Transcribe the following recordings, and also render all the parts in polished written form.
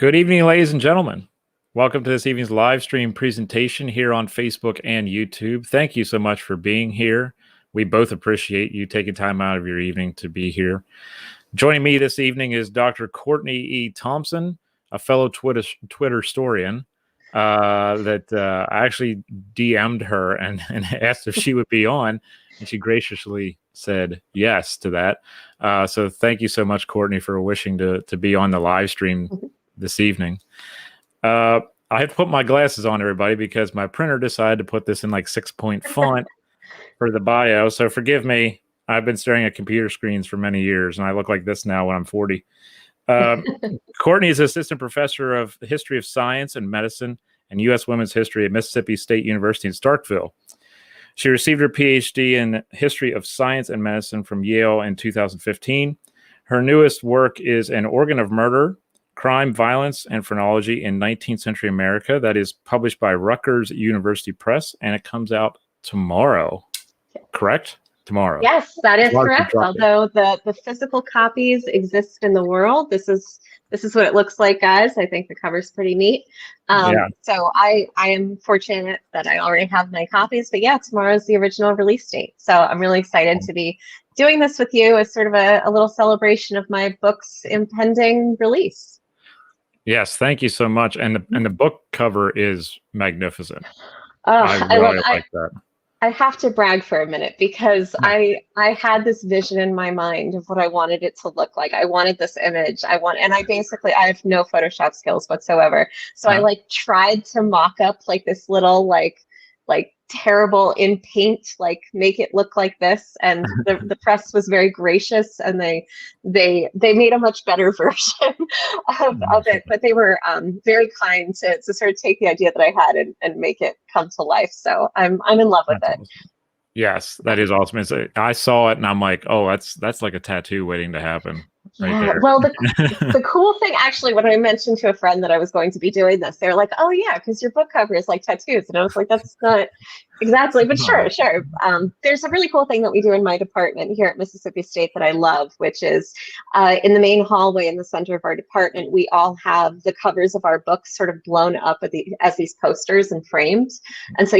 Good evening, ladies and gentlemen. Welcome to this evening's live stream presentation here on Facebook and YouTube. Thank you so much for being here. We both appreciate you taking time out of your evening to be here. Joining me this evening is Dr. Courtney E. Thompson, a fellow Twitter historian that I actually DM'd her and asked if she would be on, and she graciously said yes to that. So thank you so much, Courtney, for wishing to be on the live stream this evening. I had to put my glasses on, everybody, because my printer decided to put this in like 6-point font for the bio. So forgive me. I've been staring at computer screens for many years, and I look like this now when I'm 40. Courtney is assistant professor of history of science and medicine and U.S. women's history at Mississippi State University in Starkville. She received her Ph.D. in history of science and medicine from Yale in 2015. Her newest work is An Organ of Murder, Crime, Violence, and Phrenology in 19th-Century America. That is published by Rutgers University Press, and it comes out tomorrow. Correct? Tomorrow. Yes, that is correct. Although the physical copies exist in the world, this is what it looks like, guys. I think the cover's pretty neat. So I am fortunate that I already have my copies. But yeah, tomorrow's the original release date. So I'm really excited to be doing this with you as sort of a little celebration of my book's impending release. Yes, thank you so much. And the book cover is magnificent. Oh, I really like that. I have to brag for a minute because I had this vision in my mind of what I wanted it to look like. I wanted this image. I have no Photoshop skills whatsoever. So I tried to mock up like this little like terrible in paint, make it look like this. And the press was very gracious, and they made a much better version of it. But they were very kind to sort of take the idea that I had and make it come to life. So I'm in love with it. Awesome. Yes, that is awesome. I saw it and I'm like, oh, that's like a tattoo waiting to happen. Right there. Well, the cool thing, actually, when I mentioned to a friend that I was going to be doing this, they were like, "Oh yeah, because your book cover is like tattoos," and I was like, "That's not exactly," but sure. There's a really cool thing that we do in my department here at Mississippi State that I love, which is in the main hallway in the center of our department, we all have the covers of our books sort of blown up as these posters and framed, and so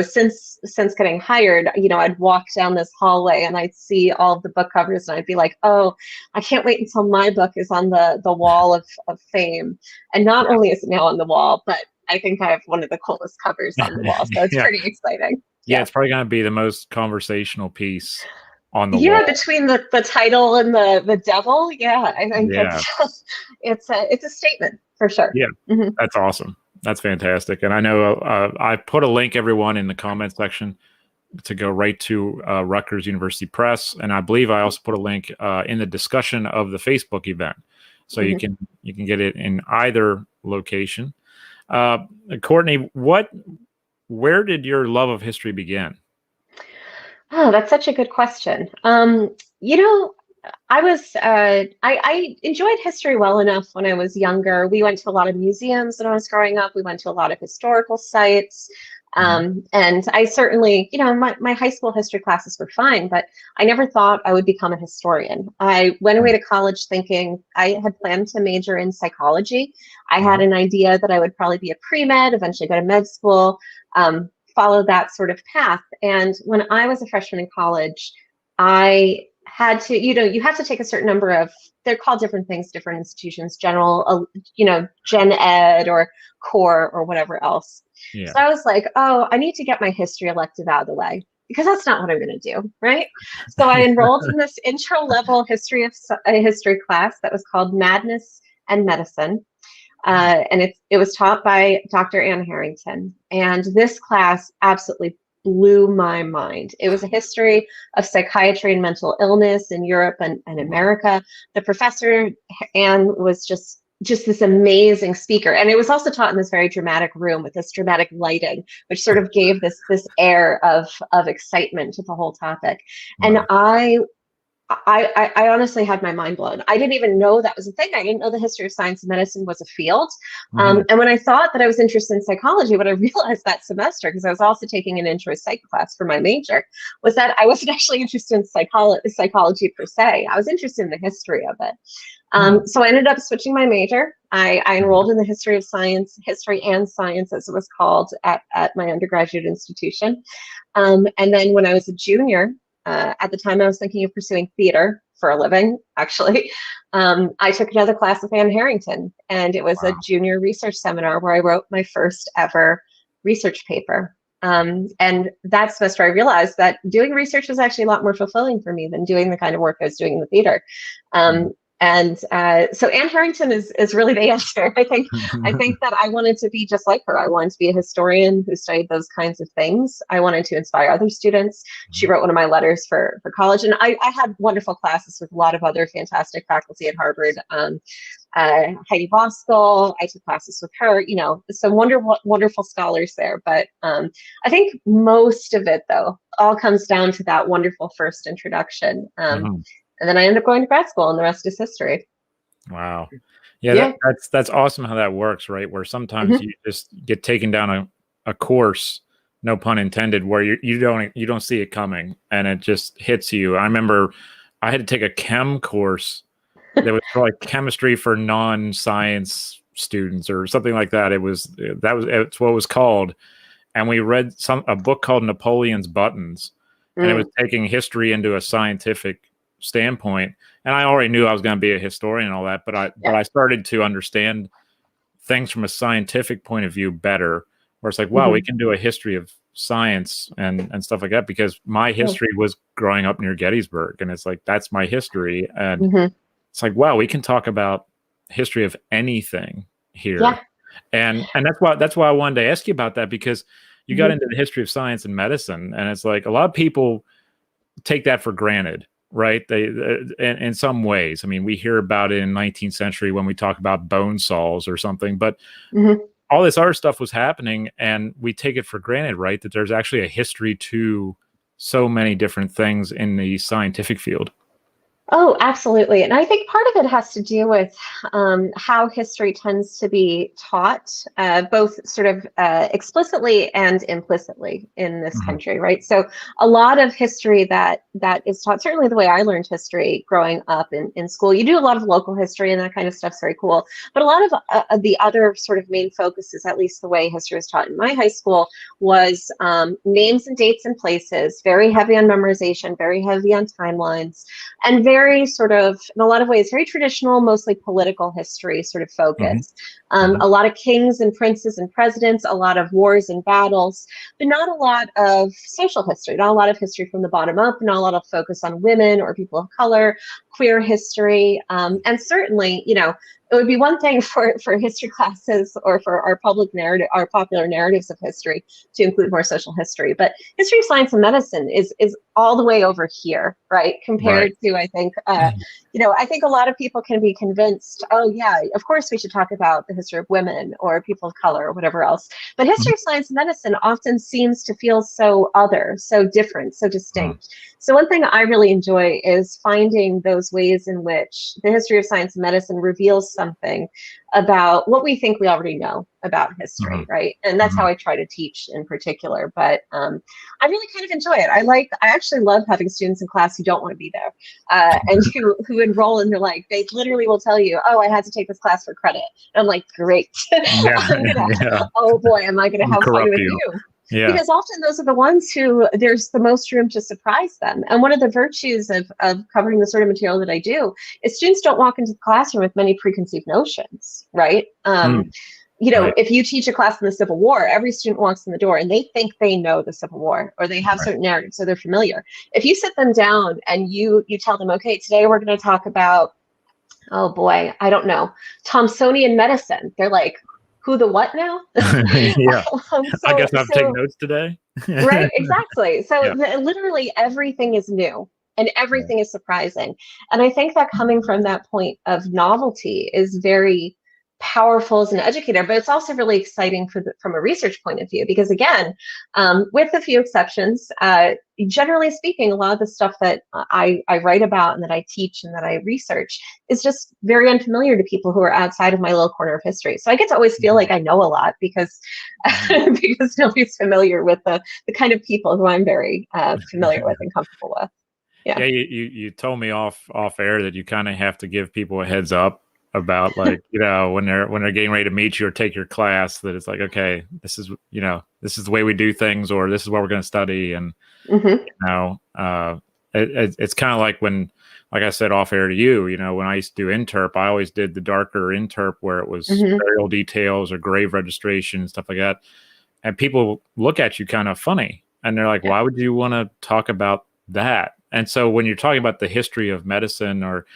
since getting hired, I'd walk down this hallway and I'd see all of the book covers and I'd be like, oh, I can't wait until my book is on the wall of fame. And not only is it now on the wall, but I think I have one of the coolest covers on the wall. So it's pretty exciting. Yeah, it's probably going to be the most conversational piece on the wall. Yeah, between the title and the devil. Yeah, I think it's a statement for sure. Yeah, That's awesome. That's fantastic. And I know I put a link, everyone, in the comment section to go right to Rutgers University Press. And I believe I also put a link in the discussion of the Facebook event. So you can get it in either location. Courtney, where did your love of history begin? Oh, that's such a good question. I enjoyed history well enough when I was younger. We went to a lot of museums when I was growing up. We went to a lot of historical sites. And I certainly, my high school history classes were fine, but I never thought I would become a historian. I went away to college thinking I had planned to major in psychology. I had an idea that I would probably be a pre-med, eventually go to med school, follow that sort of path. And when I was a freshman in college, I had to, you have to take a certain number of, they're called different things, different institutions, general, gen ed or core or whatever else. Yeah. So I was like, oh, I need to get my history elective out of the way because that's not what I'm going to do, right? So I enrolled in this intro level history class that was called Madness and Medicine. And it was taught by Dr. Ann Harrington. And this class absolutely blew my mind. It was a history of psychiatry and mental illness in Europe and America. The professor, Anne, was just this amazing speaker. And it was also taught in this very dramatic room with this dramatic lighting, which sort of gave this air of excitement to the whole topic. And I I honestly had my mind blown. I didn't even know that was a thing. I didn't know the history of science and medicine was a field. Mhm. And when I thought that I was interested in psychology, what I realized that semester, because I was also taking an intro psych class for my major, was that I wasn't actually interested in psychology per se. I was interested in the history of it. Mhm. So I ended up switching my major. I enrolled in the history of science, history and science, as it was called at my undergraduate institution. And then when I was a junior, at the time I was thinking of pursuing theater for a living, actually. I took another class with Anne Harrington, and it was a Wow. junior research seminar where I wrote my first ever research paper. And that semester I realized that doing research was actually a lot more fulfilling for me than doing the kind of work I was doing in the theater. Mhm. So Anne Harrington is really the answer. I think that I wanted to be just like her. I wanted to be a historian who studied those kinds of things. I wanted to inspire other students. She wrote one of my letters for college, and I had wonderful classes with a lot of other fantastic faculty at Harvard. Heidi Voskuil, I took classes with her. Some wonderful scholars there. But I think most of it, though, all comes down to that wonderful first introduction. Mhm. And then I ended up going to grad school, and the rest is history. Wow. Yeah, Yeah. that's awesome how that works, right? Where sometimes Mhm. you just get taken down a course, no pun intended, where you don't see it coming and it just hits you. I remember I had to take a chem course that was for like chemistry for non-science students or something like that. It's what it was called. And we read a book called Napoleon's Buttons, and it was Mm. taking history into a scientific standpoint. And I already knew I was going to be a historian and all that, but Yeah. I started to understand things from a scientific point of view better. Where it's like, wow, we Mhm. can do a history of science and stuff like that, because my Yeah. history was growing up near Gettysburg, and it's like that's my history, and Mhm. it's like, wow, we can talk about history of anything here. Yeah. And that's why I wanted to ask you about that, because you got Mhm. into the history of science and medicine, and it's like a lot of people take that for granted, right? They in some ways. I mean, we hear about it in 19th century when we talk about bone saws or something, but Mhm. all this other stuff was happening, and we take it for granted, right? That there's actually a history to so many different things in the scientific field. Oh, absolutely. And I think part of it has to do with how history tends to be taught, both sort of explicitly and implicitly in this Mhm. country, right? So a lot of history that is taught, certainly the way I learned history growing up in school, you do a lot of local history and that kind of stuff's very cool. But a lot of the other sort of main focuses, at least the way history was taught in my high school, was names and dates and places, very heavy on memorization, very heavy on timelines, and very sort of, in a lot of ways, very traditional, mostly political history sort of Mhm. focus. Mhm. A lot of kings and princes and presidents, a lot of wars and battles, but not a lot of social history, not a lot of history from the bottom up, not a lot of focus on women or people of color, queer history. And certainly, it would be one thing for history classes or for our public narrative, our popular narratives of history to include more social history. But history, science, and medicine is all the way over here, right? Right. Compared to, I think, I think a lot of people can be convinced, oh yeah, of course we should talk about the history of women or people of color or whatever else. But history Mhm. of science and medicine often seems to feel so other, so different, so Mhm. distinct. So one thing I really enjoy is finding those ways in which the history of science and medicine reveals something about what we think we already know about history, Mhm. right? And that's how Mhm. I try to teach in particular. But I really kind of enjoy it. I actually love having students in class who don't want to be there, and who enroll and they're like, they literally will tell you, oh, I had to take this class for credit. And I'm like, great. Yeah. I'm gonna, Yeah. oh boy, am I gonna have fun Corrupt with you. you? Yeah. Because often those are the ones who there's the most room to surprise them. And one of the virtues of covering the sort of material that I do is students don't walk into the classroom with many preconceived notions, right? Mm. Right. If you teach a class in the Civil War, every student walks in the door and they think they know the Civil War or they have Right. certain narratives, so they're familiar. If you sit them down and you tell them, okay, today we're going to talk about, oh boy, I don't know, Thomsonian medicine. They're like, who the what now? Yeah. I So guess I have to take so notes today. Right, exactly. So Yeah. literally everything is new and everything is surprising. And I think that coming from that point of novelty is very powerful as an educator, but it's also really exciting from a research point of view, because again, with a few exceptions, generally speaking, a lot of the stuff that I write about and that I teach and that I research is just very unfamiliar to people who are outside of my little corner of history. So I get to always feel like I know a lot because because nobody's familiar with the kind of people who I'm very familiar with and comfortable with. Yeah, you told me off air that you kind of have to give people a heads up about, like, when they're getting ready to meet you or take your class, that it's like, okay, this is the way we do things, or this is what we're going to study. And it's kind of like when, like I said off air to you, when I used to do interp, I always did the darker interp where it was burial details or grave registration and stuff like that, and people look at you kind of funny and they're like, why would you want to talk about that? And so when you're talking about the history of medicine or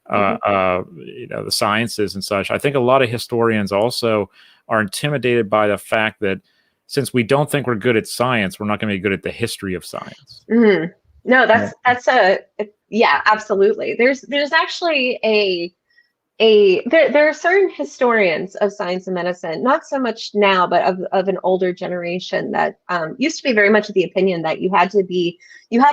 the sciences and such, I think a lot of historians also are intimidated by the fact that since we don't think we're good at science, we're not going to be good at the history of science. No, that's absolutely. There's actually there are certain historians of science and medicine, not so much now, but of an older generation that used to be very much of the opinion that you had to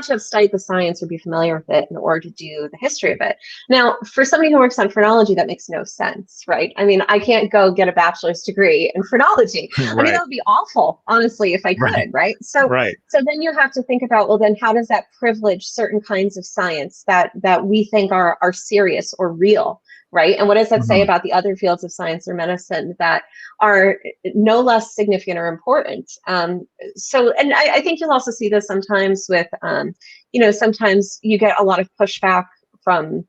have studied the science or be familiar with it in order to do the history of it. Now, for somebody who works on phrenology, that makes no sense, right? I mean, I can't go get a bachelor's degree in phrenology. I mean, that would be awful, honestly, if I could, right? So then you have to think about, well, then how does that privilege certain kinds of science that we think are serious or real? Right. And what does that say about the other fields of science or medicine that are no less significant or important? And I think you'll also see this sometimes with, sometimes you get a lot of pushback from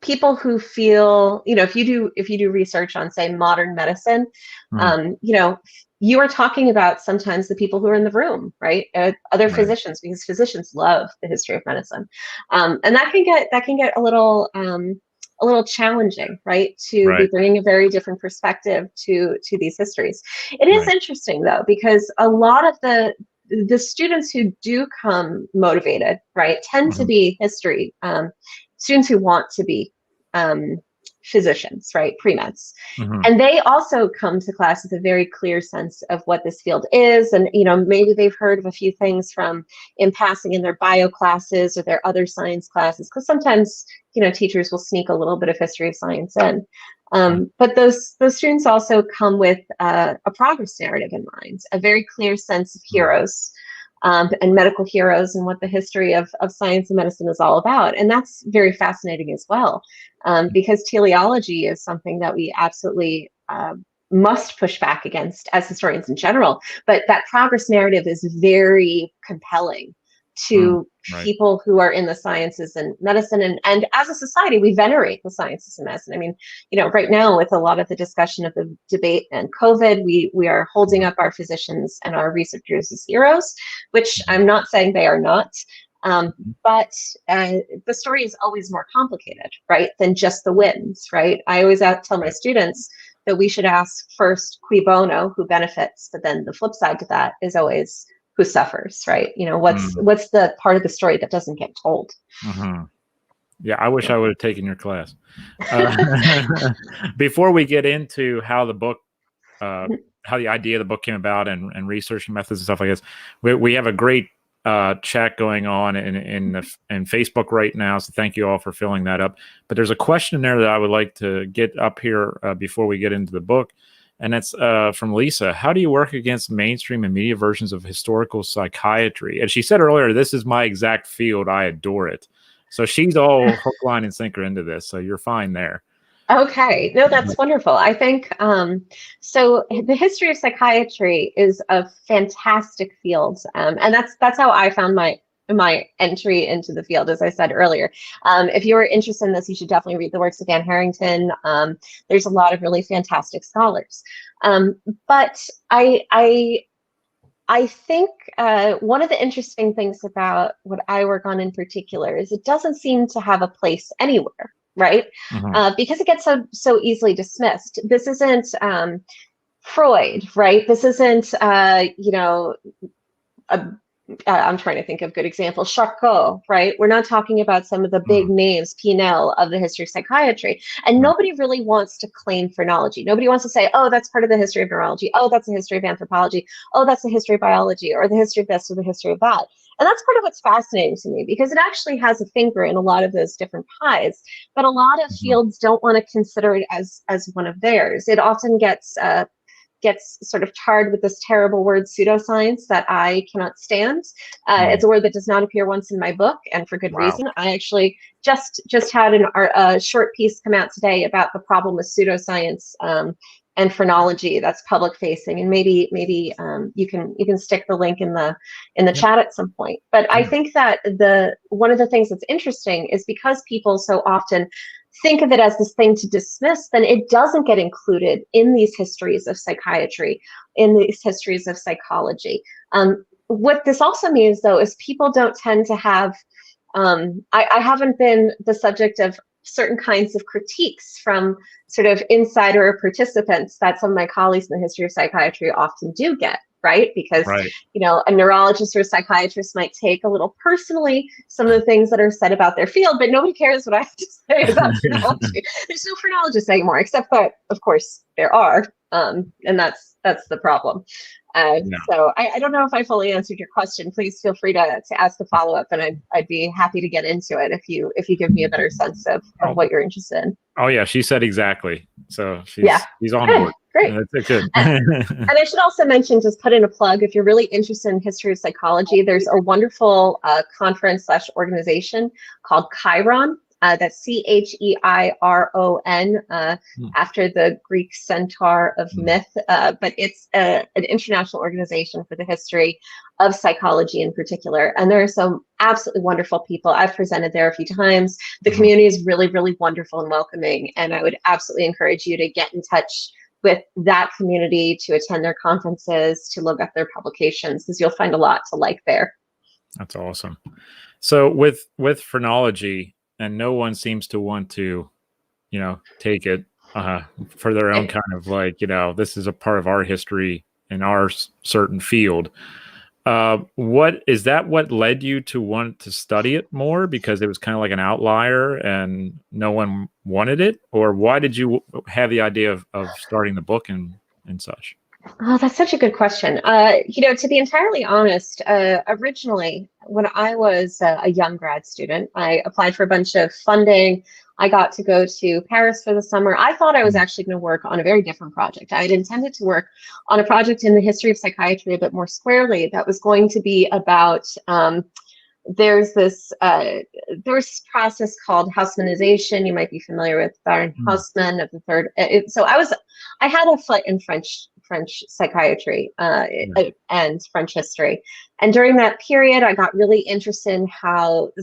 people who feel, if you do research on, say, modern medicine, you are talking about sometimes the people who are in the room, right? Other physicians, because physicians love the history of medicine, and that can get a little challenging, right? To be bringing a very different perspective to these histories. It is interesting though, because a lot of the students who do come motivated, right, tend to be history students who want to be physicians, right, pre-meds. And they also come to class with a very clear sense of what this field is. And, maybe they've heard of a few things in passing in their bio classes or their other science classes, because sometimes, teachers will sneak a little bit of history of science in. But those students also come with a progress narrative in mind, a very clear sense of heroes and medical heroes and what the history of science and medicine is all about. And that's very fascinating as well, because teleology is something that we absolutely must push back against as historians in general. But that progress narrative is very compelling to people who are in the sciences and medicine. And as a society, we venerate the sciences and medicine. I mean, right now with a lot of the discussion of the debate and COVID, we are holding up our physicians and our researchers as heroes, which I'm not saying they are not. But the story is always more complicated, right, than just the wins, right? I always tell my students that we should ask first, cui bono, who benefits, but then the flip side to that is always who suffers, right? What's the part of the story that doesn't get told? Yeah, I wish I would have taken your class. Before we get into how the book, how the idea of the book came about and research methods and stuff like this, we have a great chat going on in Facebook right now. So thank you all for filling that up. But there's a question there that I would like to get up here before we get into the book. And that's from Lisa. How do you work against mainstream and media versions of historical psychiatry? And she said earlier, this is my exact field. I adore it. So she's all hook, line, and sinker into this. So you're fine there. Okay. No, that's wonderful. I think, so the history of psychiatry is a fantastic field. And that's how I found my entry into the field, as I said earlier. If you're interested in this, you should definitely read the works of Anne Harrington. There's a lot of really fantastic scholars. But I think one of the interesting things about what I work on in particular is it doesn't seem to have a place anywhere, right? Because it gets so easily dismissed. This isn't Freud, right? This isn't, I'm trying to think of good examples. Charcot, right? We're not talking about some of the big names, Pinel, of the history of psychiatry. And nobody really wants to claim phrenology. Nobody wants to say, oh, that's part of the history of neurology. Oh, that's the history of anthropology. Oh, that's the history of biology, or the history of this, or the history of that. And that's part of what's fascinating to me, because it actually has a finger in a lot of those different pies. But a lot of fields don't want to consider it as one of theirs. It often gets sort of tarred with this terrible word pseudoscience that I cannot stand. It's a word that does not appear once in my book, and for good reason. I actually just had a short piece come out today about the problem with pseudoscience and phrenology that's public facing, and maybe you can stick the link in the chat at some point. But I think that one of the things that's interesting is because people so often think of it as this thing to dismiss, then it doesn't get included in these histories of psychiatry, in these histories of psychology. What this also means, though, is people don't tend to have, I haven't been the subject of certain kinds of critiques from sort of insider participants that some of my colleagues in the history of psychiatry often do get. Right? Because, you know, a neurologist or a psychiatrist might take a little personally some of the things that are said about their field, but nobody cares what I have to say about phrenology. There's no phrenologists anymore, except that, of course, there are. And that's the problem. So I don't know if I fully answered your question. Please feel free to ask a follow-up, and I'd be happy to get into it if you give me a better sense of what you're interested in. Oh yeah, she said exactly. So she's on board. Great. That's good. And I should also mention, just put in a plug, if you're really interested in history of psychology, there's a wonderful conference/organization called Chiron. That's CHEIRON, after the Greek centaur of myth. But it's an international organization for the history of psychology in particular. And there are some absolutely wonderful people. I've presented there a few times. The community is really, really wonderful and welcoming. And I would absolutely encourage you to get in touch with that community, to attend their conferences, to look up their publications, because you'll find a lot to like there. That's awesome. So with phrenology, and no one seems to want to, you know, take it for their own kind of like, you know, this is a part of our history in our certain field. What led you to want to study it more, because it was kind of like an outlier and no one wanted it? Or why did you have the idea of starting the book and such? Oh, that's such a good question. You know, to be entirely honest, originally, when I was a young grad student, I applied for a bunch of funding. I got to go to Paris for the summer. I thought I was actually going to work on a very different project. I had intended to work on a project in the history of psychiatry a bit more squarely that was going to be about there's this process called Haussmannization. You might be familiar with Baron Haussmann of the third. I had a foot in French psychiatry and French history. And during that period, I got really interested in how the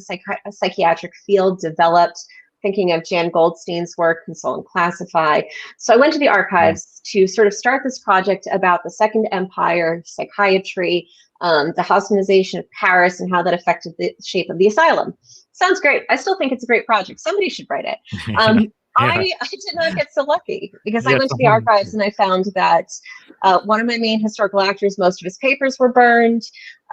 psychiatric field developed, thinking of Jan Goldstein's work, Console and Classify. So I went to the archives to sort of start this project about the Second Empire, psychiatry, the Haussmannization of Paris, and how that affected the shape of the asylum. Sounds great. I still think it's a great project. Somebody should write it. I did not get so lucky, because I went to the archives and I found that one of my main historical actors, most of his papers were burned.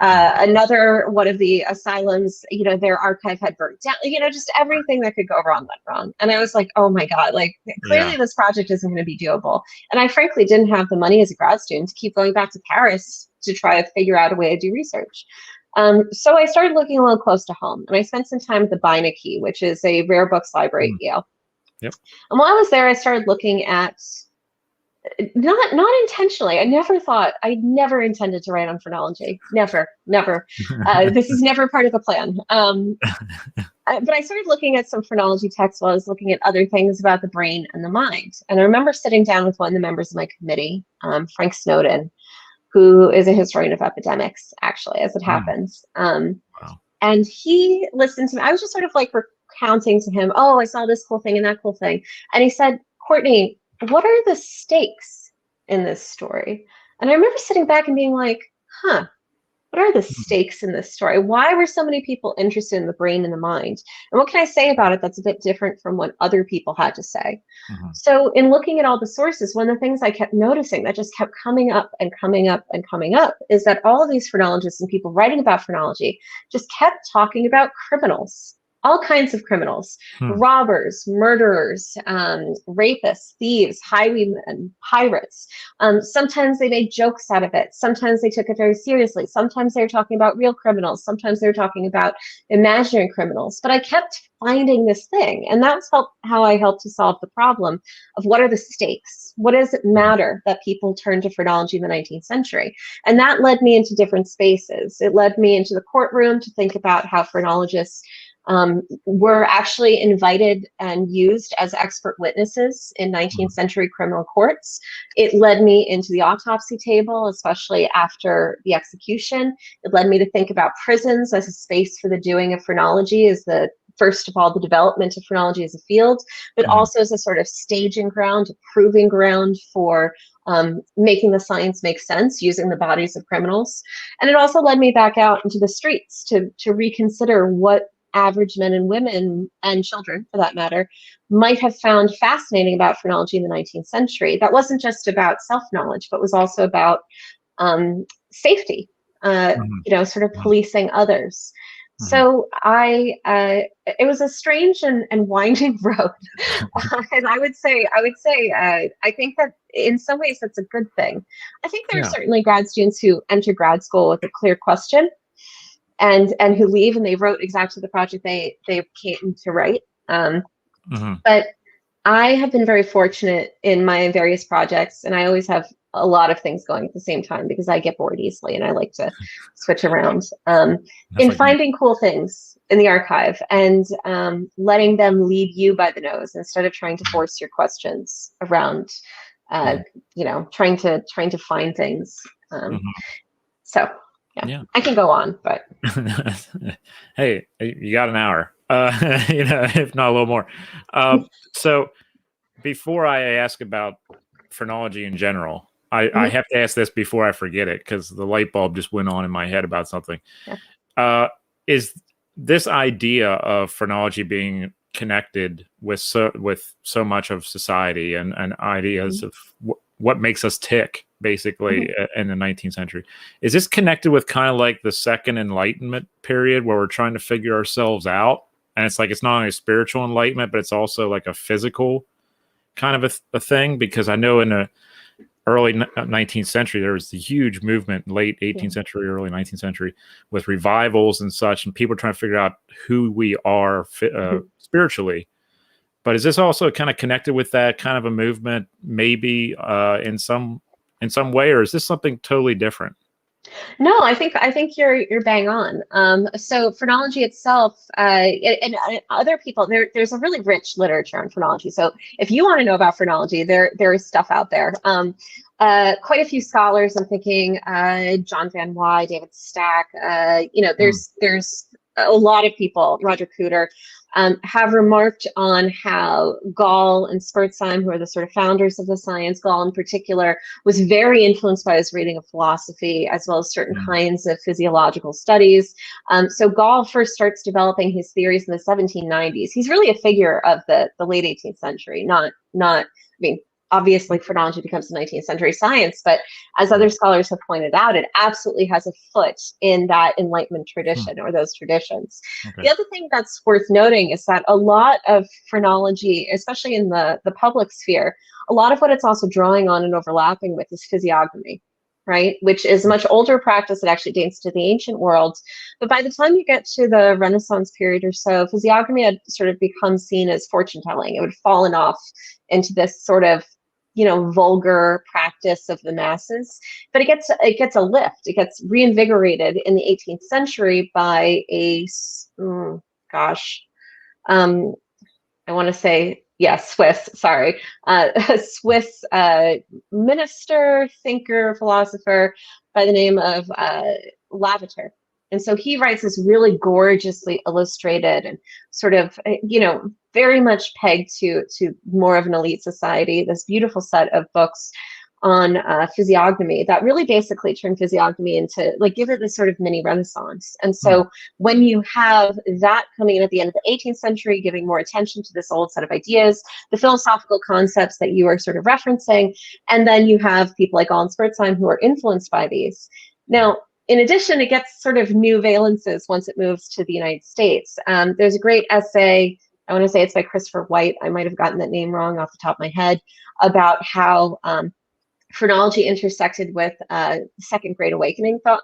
Another one of the asylums, you know, their archive had burnt down. You know, just everything that could go wrong went wrong. And I was like, oh my God, like clearly this project isn't going to be doable. And I frankly didn't have the money as a grad student to keep going back to Paris to try to figure out a way to do research. So I started looking a little close to home, and I spent some time at the Beinecke, which is a rare books library at Yale. Yep. And while I was there, I started looking at, not intentionally, I never intended to write on phrenology. Never. This is never part of the plan. But I started looking at some phrenology texts while I was looking at other things about the brain and the mind. And I remember sitting down with one of the members of my committee, Frank Snowden, who is a historian of epidemics, actually, as it happens. And he listened to me. I was just sort of like recounting to him, oh, I saw this cool thing and that cool thing. And he said, Courtney, what are the stakes in this story? And I remember sitting back and being like, What are the stakes in this story? Why were so many people interested in the brain and the mind? And what can I say about it that's a bit different from what other people had to say? Mm-hmm. So in looking at all the sources, one of the things I kept noticing that just kept coming up and coming up and coming up is that all of these phrenologists and people writing about phrenology just kept talking about criminals, all kinds of criminals, robbers, murderers, rapists, thieves, highwaymen, pirates. Sometimes they made jokes out of it. Sometimes they took it very seriously. Sometimes they were talking about real criminals. Sometimes they were talking about imaginary criminals. But I kept finding this thing, and that's how I helped to solve the problem of what are the stakes? What does it matter that people turn to phrenology in the 19th century? And that led me into different spaces. It led me into the courtroom to think about how phrenologists were actually invited and used as expert witnesses in 19th century criminal courts. It led me into the autopsy table, especially after the execution. It led me to think about prisons as a space for the doing of phrenology, as the first of all, the development of phrenology as a field, but also as a sort of staging ground, a proving ground for making the science make sense using the bodies of criminals. And it also led me back out into the streets to reconsider what average men and women, and children for that matter, might have found fascinating about phrenology in the 19th century. That wasn't just about self-knowledge, but was also about safety, sort of policing others. So it was a strange and winding road, and I would say, I think that in some ways that's a good thing. I think there are certainly grad students who enter grad school with a clear question, and who leave and they wrote exactly the project they came to write. But I have been very fortunate in my various projects, and I always have a lot of things going at the same time because I get bored easily and I like to switch around, in finding cool things in the archive and letting them lead you by the nose instead of trying to force your questions around, trying to find things. So I can go on, but hey, you got an hour, if not a little more. So before I ask about phrenology in general, I have to ask this before I forget it because the light bulb just went on in my head about something. Is this idea of phrenology being connected with so much of society and ideas of what makes us tick, basically, in the 19th century. Is this connected with kind of like the Second Enlightenment period where we're trying to figure ourselves out? And it's like, it's not only a spiritual enlightenment, but it's also like a physical kind of a thing? Because I know in the early 19th century, there was the huge movement, late 18th century, early 19th century, with revivals and such, and people trying to figure out who we are spiritually. But is this also kind of connected with that kind of a movement, maybe in some way, or is this something totally different? No, I think you're bang on. So phrenology itself, and other people, there's a really rich literature on phrenology. So if you want to know about phrenology, there is stuff out there. Quite a few scholars. I'm thinking John Van Wy, David Stack. There's a lot of people. Roger Cooter. Have remarked on how Gall and Spurzheim, who are the sort of founders of the science, Gall in particular, was very influenced by his reading of philosophy, as well as certain kinds of physiological studies. So Gall first starts developing his theories in the 1790s. He's really a figure of the late 18th century, obviously phrenology becomes the 19th century science, but as other scholars have pointed out, it absolutely has a foot in that Enlightenment tradition or those traditions. The other thing that's worth noting is that a lot of phrenology, especially in the public sphere, a lot of what it's also drawing on and overlapping with is physiognomy, right? Which is a much older practice that actually dates to the ancient world. But by the time you get to the Renaissance period or so, physiognomy had sort of become seen as fortune telling. It would fallen off into this sort of vulgar practice of the masses, but it gets a lift. It gets reinvigorated in the 18th century by I want to say, Swiss, sorry, a Swiss minister, thinker, philosopher by the name of Lavater. And so he writes this really gorgeously illustrated and sort of, very much pegged to more of an elite society, this beautiful set of books on physiognomy that really basically turned physiognomy into, like, give it this sort of mini renaissance. And so when you have that coming in at the end of the 18th century, giving more attention to this old set of ideas, the philosophical concepts that you are sort of referencing, and then you have people like Gall and Spurzheim who are influenced by these. Now, in addition, it gets sort of new valences once it moves to the United States. There's a great essay, I want to say it's by Christopher White, I might have gotten that name wrong off the top of my head, about how phrenology intersected with second great awakening thought,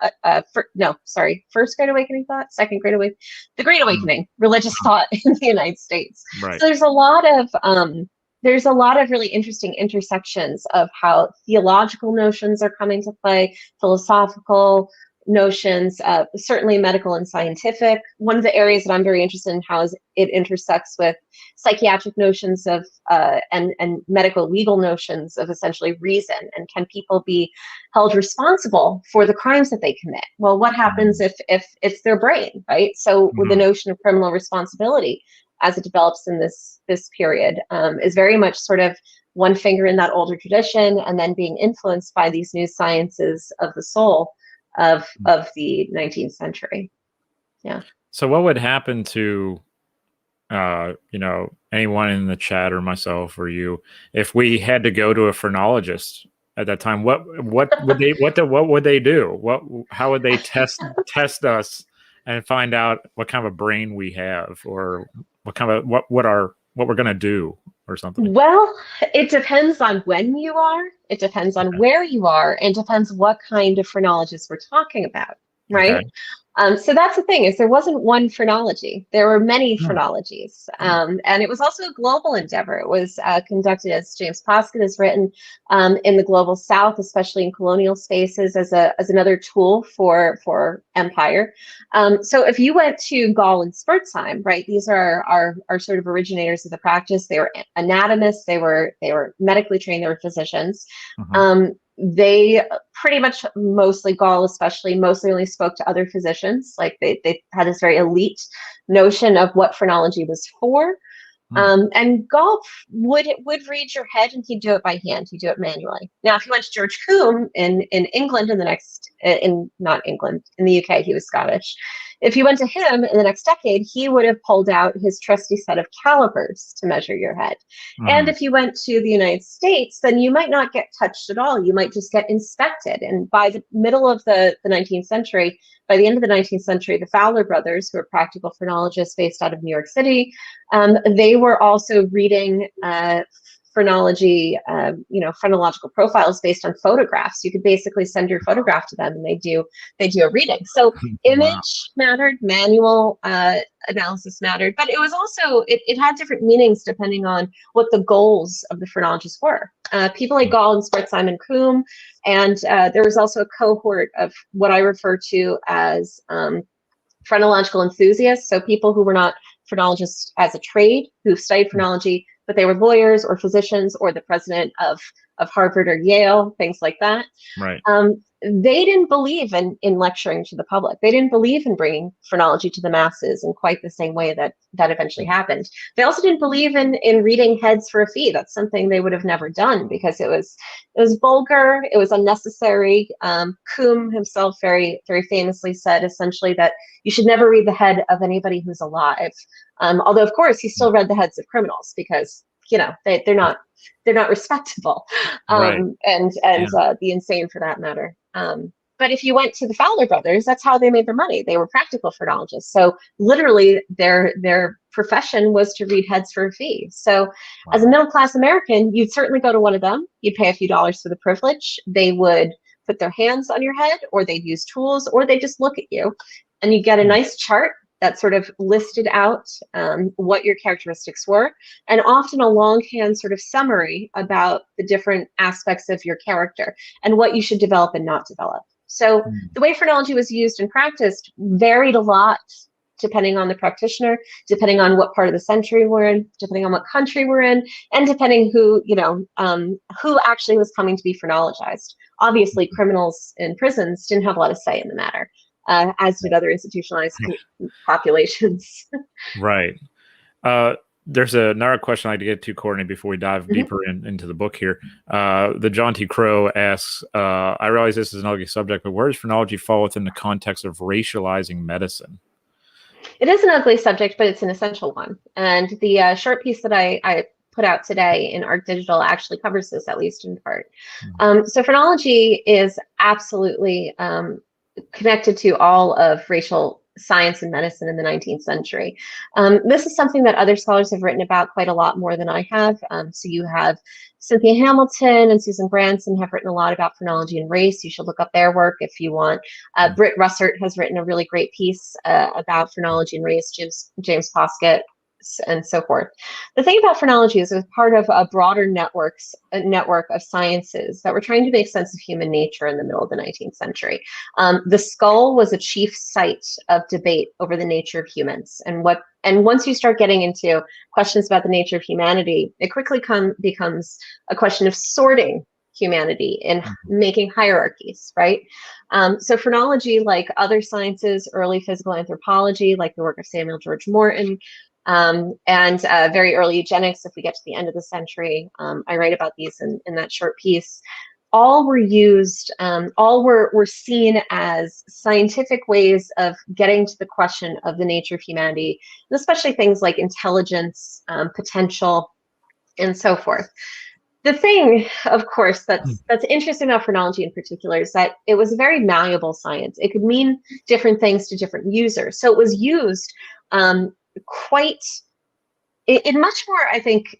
first great awakening thought, second great awakening, the great awakening, religious thought in the United States. Right. So there's a lot of really interesting intersections of how theological notions are coming to play, philosophical notions, certainly medical and scientific. One of the areas that I'm very interested in how it intersects with psychiatric notions of and medico-legal notions of essentially reason, and can people be held responsible for the crimes that they commit? Well, what happens if it's their brain, right? So with the notion of criminal responsibility as it develops in this period is very much sort of one finger in that older tradition, and then being influenced by these new sciences of the soul of the 19th century. Yeah. So what would happen to anyone in the chat or myself or you if we had to go to a phrenologist at that time? What would they do? How would they test us and find out what kind of a brain we have, or what kind of what we're going to do or something? Well, it depends on when you are, it depends on where you are, and depends what kind of phrenologist we're talking about, right? Okay. So that's the thing, is there wasn't one phrenology. There were many phrenologies. And it was also a global endeavor. It was conducted, as James Poskett has written, in the global South, especially in colonial spaces, as another tool for empire. So if you went to Gall and Spurzheim, right, these are sort of originators of the practice. They were anatomists, they were medically trained, they were physicians. They pretty much, mostly Gall especially, mostly only spoke to other physicians. Like they had this very elite notion of what phrenology was for. And Gall would read your head, and he'd do it by hand. He'd do it manually. Now, if you went to George Combe in England in the UK, he was Scottish. If you went to him in the next decade, he would have pulled out his trusty set of calipers to measure your head. And if you went to the United States, then you might not get touched at all. You might just get inspected. And by the middle of the 19th century, by the end of the 19th century, the Fowler brothers, who are practical phrenologists based out of New York City, they were also reading phrenology, phrenological profiles based on photographs. You could basically send your photograph to them, and they do a reading. So image mattered, manual analysis mattered, but it was also, it had different meanings depending on what the goals of the phrenologists were. People like Gall and Spurzheim and Combe, and there was also a cohort of what I refer to as phrenological enthusiasts, so people who were not phrenologists as a trade, who studied phrenology, but they were lawyers or physicians or the president of Harvard or Yale, things like that. Right. They didn't believe in lecturing to the public. They didn't believe in bringing phrenology to the masses in quite the same way that eventually happened. They also didn't believe in reading heads for a fee. That's something they would have never done, because it was vulgar, it was unnecessary. Combe himself very, very famously said essentially that you should never read the head of anybody who's alive. Although of course he still read the heads of criminals, because they're not respectable, and the insane for that matter. But if you went to the Fowler brothers, that's how they made their money. They were practical phrenologists. So literally their profession was to read heads for a fee. So as a middle-class American, you'd certainly go to one of them. You'd pay a few dollars for the privilege. They would put their hands on your head, or they'd use tools, or they just look at you, and you get a nice chart that sort of listed out what your characteristics were, and often a longhand sort of summary about the different aspects of your character and what you should develop and not develop. So the way phrenology was used and practiced varied a lot depending on the practitioner, depending on what part of the century we're in, depending on what country we're in, and depending who actually was coming to be phrenologized. Obviously, criminals in prisons didn't have a lot of say in the matter, as did other institutionalized populations. Right. there's another question I'd like to get to, Courtney, before we dive deeper into the book here. The John T. Crow asks, I realize this is an ugly subject, but where does phrenology fall within the context of racializing medicine? It is an ugly subject, but it's an essential one. And the short piece that I put out today in Arc Digital actually covers this, at least in part. So phrenology is absolutely connected to all of racial science and medicine in the 19th century. This is something that other scholars have written about quite a lot more than I have. So you have Cynthia Hamilton and Susan Branson have written a lot about phrenology and race. You should look up their work if you want. Britt Russert has written a really great piece about phrenology and race, James Poskett, and so forth. The thing about phrenology is it was part of a broader network of sciences that were trying to make sense of human nature in the middle of the 19th century. The skull was a chief site of debate over the nature of humans, and once you start getting into questions about the nature of humanity, it quickly becomes a question of sorting humanity and making hierarchies, right? So phrenology, like other sciences, early physical anthropology, like the work of Samuel George Morton, and very early eugenics, if we get to the end of the century, I write about these in that short piece. All were used, all were seen as scientific ways of getting to the question of the nature of humanity, and especially things like intelligence, potential, and so forth. The thing, of course, that's interesting about phrenology in particular is that it was a very malleable science. It could mean different things to different users. So it was used quite in much more, I think,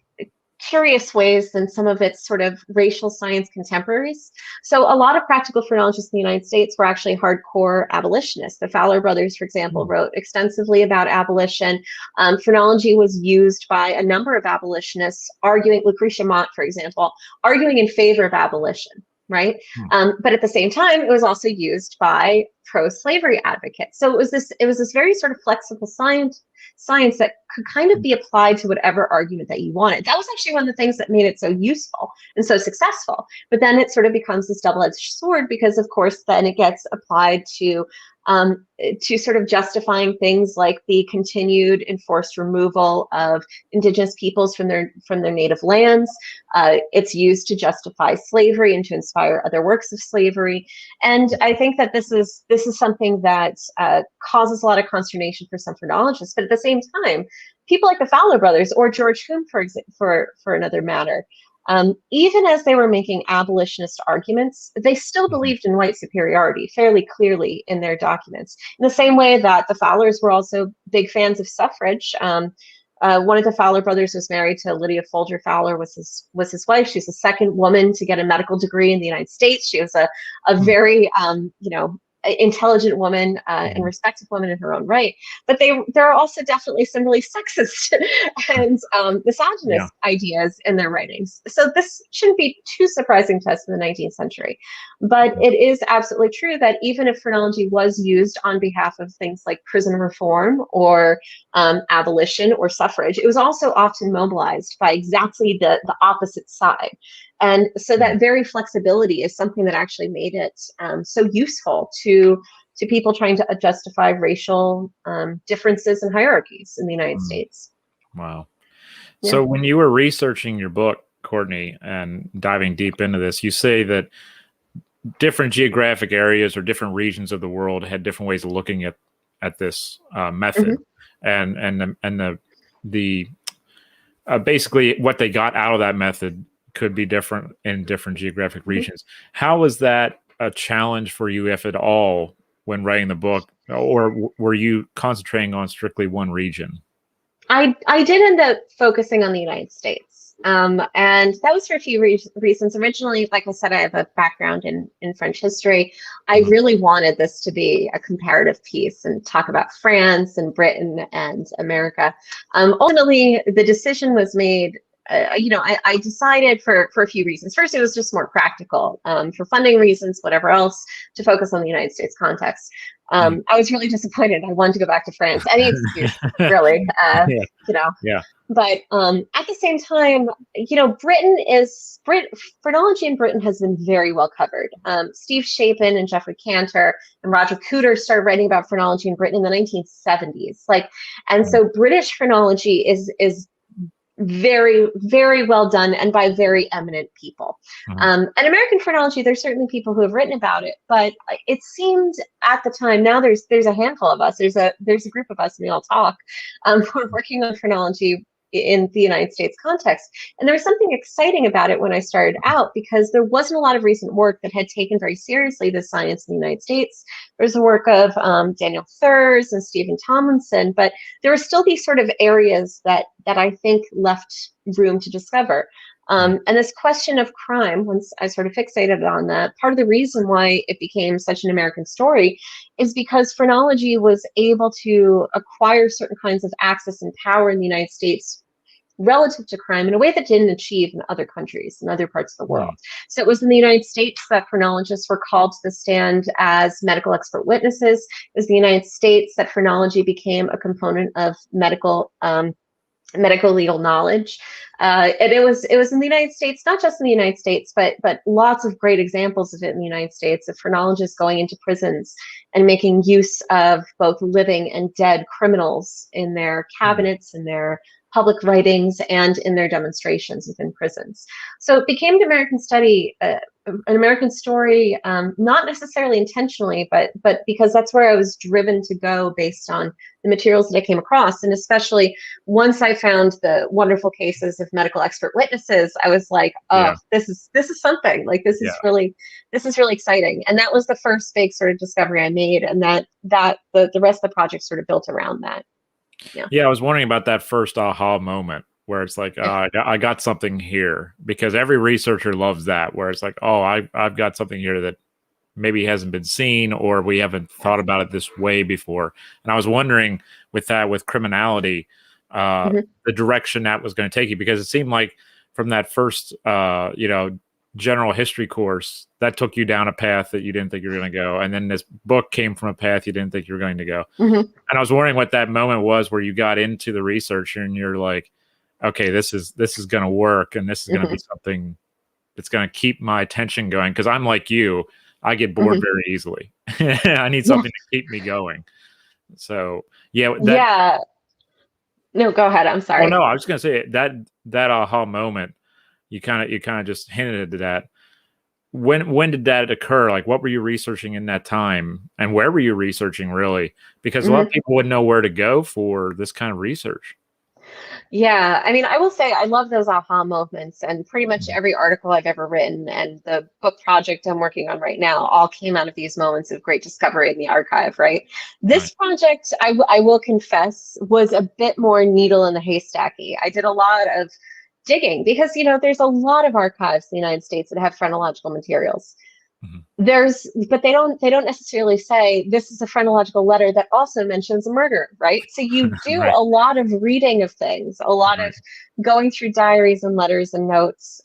curious ways than some of its sort of racial science contemporaries. So a lot of practical phrenologists in the United States were actually hardcore abolitionists. The Fowler brothers, for example, wrote extensively about abolition. Phrenology was used by a number of abolitionists, Lucretia Mott, for example, arguing in favor of abolition, right? But at the same time, it was also used by pro-slavery advocates. So it was this very sort of flexible science that could kind of be applied to whatever argument that you wanted. That was actually one of the things that made it so useful and so successful. But then it sort of becomes this double-edged sword because, of course, then it gets applied to sort of justifying things like the continued enforced removal of indigenous peoples from their native lands. It's used to justify slavery and to inspire other works of slavery. And I think that this is something that causes a lot of consternation for some phrenologists. But at the same time, people like the Fowler brothers or George Hume, for another matter, even as they were making abolitionist arguments, they still believed in white superiority fairly clearly in their documents. In the same way that the Fowlers were also big fans of suffrage. One of the Fowler brothers was married to Lydia Folger Fowler, was his wife. She's the second woman to get a medical degree in the United States. She was a very intelligent woman and respected woman in her own right. But there are also definitely some really sexist and misogynist ideas in their writings. So this shouldn't be too surprising to us in the 19th century. But it is absolutely true that even if phrenology was used on behalf of things like prison reform or abolition or suffrage, it was also often mobilized by exactly the opposite side. And so that very flexibility is something that actually made it so useful to people trying to justify racial differences and hierarchies in the United States. Wow. Yeah. So when you were researching your book, Courtney, and diving deep into this, you say that different geographic areas or different regions of the world had different ways of looking at this method, and the basically what they got out of that method could be different in different geographic regions. How was that a challenge for you, if at all, when writing the book, or were you concentrating on strictly one region? I did end up focusing on the United States, and that was for a few reasons. Originally, like I said, I have a background in French history. I really wanted this to be a comparative piece and talk about France and Britain and America. Ultimately, the decision was made. I decided for a few reasons. First, it was just more practical for funding reasons, whatever else, to focus on the United States context. I was really disappointed. I wanted to go back to France. Any excuse, really, But at the same time, phrenology in Britain has been very well covered. Steve Shapin and Geoffrey Cantor and Roger Cooter started writing about phrenology in Britain in the 1970s. So British phrenology is very, very well done and by very eminent people. Mhm. And American phrenology, there's certainly people who have written about it, but it seemed at the time, now there's a handful of us, there's a group of us, and we all talk, who are working on phrenology in the United States context. And there was something exciting about it when I started out, because there wasn't a lot of recent work that had taken very seriously the science in the United States. There's the work of Daniel Thurs and Stephen Tomlinson, but there were still these sort of areas that I think left room to discover. And this question of crime, once I sort of fixated on that, part of the reason why it became such an American story is because phrenology was able to acquire certain kinds of access and power in the United States relative to crime in a way that didn't achieve in other countries, in other parts of the world. So it was in the United States that phrenologists were called to the stand as medical expert witnesses. It was the United States that phrenology became a component of medico-legal knowledge. And it was in the United States, not just in the United States, but lots of great examples of it in the United States, of phrenologists going into prisons and making use of both living and dead criminals in their cabinets, in their public writings, and in their demonstrations within prisons. So it became an American study, an American story, not necessarily intentionally, but because that's where I was driven to go based on the materials that I came across. And especially once I found the wonderful cases of medical expert witnesses, I was like, oh, this is something. Like, this is really exciting. And that was the first big sort of discovery I made, and that the rest of the project sort of built around that. Yeah, I was wondering about that first aha moment where it's like, I got something here, because every researcher loves that, where it's like, oh, I've got something here that maybe hasn't been seen, or we haven't thought about it this way before. And I was wondering with criminality, the direction that was going to take you, because it seemed like from that first, general history course, that took you down a path that you didn't think you were going to go. And then this book came from a path you didn't think you were going to go. And I was wondering what that moment was where you got into the research and you're like, okay, this is going to work, and this is going to be something that's going to keep my attention going. Because I'm like you, I get bored very easily. I need something to keep me going. So yeah. No, go ahead. I'm sorry. Oh no, I was going to say that aha moment. You kind of just hinted at that. When did that occur? Like, what were you researching in that time, and where were you researching, really? Because a lot of people wouldn't know where to go for this kind of research. Yeah, I mean, I will say I love those aha moments, and pretty much every article I've ever written and the book project I'm working on right now all came out of these moments of great discovery in the archive, right? This project, I will confess, was a bit more needle in the haystacky. I did a lot of digging because, there's a lot of archives in the United States that have phrenological materials. But they don't necessarily say this is a phrenological letter that also mentions a murder, right? So you do a lot of reading of things, a lot of going through diaries and letters and notes,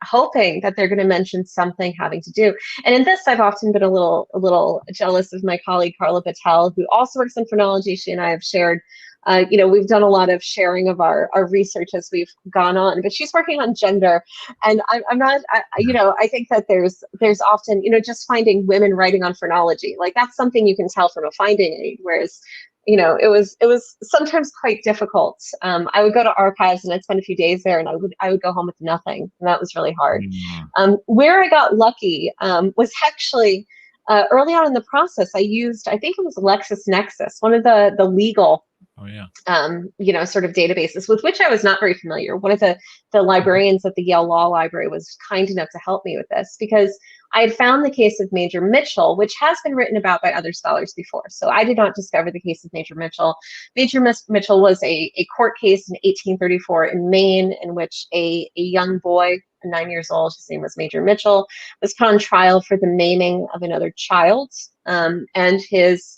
hoping that they're going to mention something having to do. And in this, I've often been a little jealous of my colleague Carla Patel, who also works in phrenology. She and I have shared. We've done a lot of sharing of our research as we've gone on, but she's working on gender, and I'm not, I think that there's often, just finding women writing on phrenology, like that's something you can tell from a finding aid, whereas, it was sometimes quite difficult. I would go to archives and I'd spend a few days there, and I would go home with nothing, and that was really hard. Where I got lucky was actually early on in the process. I think it was LexisNexis, one of the legal sort of databases with which I was not very familiar. One of the librarians at the Yale Law Library was kind enough to help me with this, because I had found the case of Major Mitchell, which has been written about by other scholars before. So I did not discover the case of Major Mitchell. Major Mitchell was a court case in 1834 in Maine, in which a young boy, 9 years old, his name was Major Mitchell, was put on trial for the maiming of another child. And his